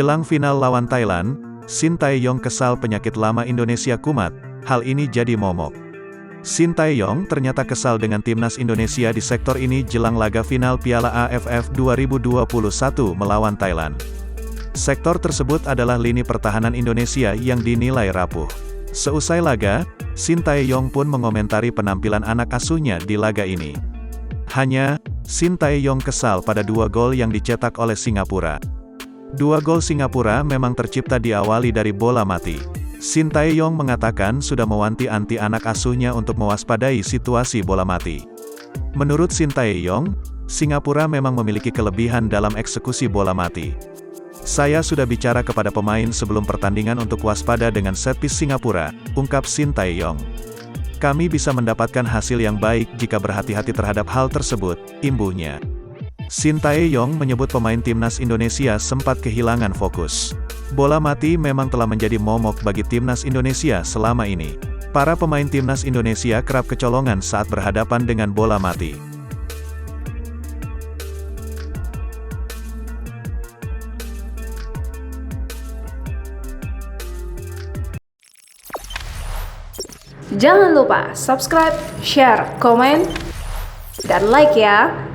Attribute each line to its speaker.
Speaker 1: Jelang final lawan Thailand, Shin Tae-yong kesal penyakit lama Indonesia kumat, hal ini jadi momok. Shin Tae-yong ternyata kesal dengan timnas Indonesia di sektor ini jelang laga final Piala AFF 2021 melawan Thailand. Sektor tersebut adalah lini pertahanan Indonesia yang dinilai rapuh. Seusai laga, Shin Tae-yong pun mengomentari penampilan anak asuhnya di laga ini. Hanya, Shin Tae-yong kesal pada 2 gol yang dicetak oleh Singapura. 2 gol Singapura memang tercipta diawali dari bola mati. Shin Tae-yong mengatakan sudah mewanti-wanti anak asuhnya untuk mewaspadai situasi bola mati. Menurut Shin Tae-yong, Singapura memang memiliki kelebihan dalam eksekusi bola mati. Saya sudah bicara kepada pemain sebelum pertandingan untuk waspada dengan set piece Singapura, ungkap Shin Tae-yong. Kami bisa mendapatkan hasil yang baik jika berhati-hati terhadap hal tersebut, imbuhnya. Shin Tae-yong menyebut pemain timnas Indonesia sempat kehilangan fokus. Bola mati memang telah menjadi momok bagi timnas Indonesia selama ini. Para pemain timnas Indonesia kerap kecolongan saat berhadapan dengan bola mati.
Speaker 2: Jangan lupa subscribe, share, komen, dan like ya.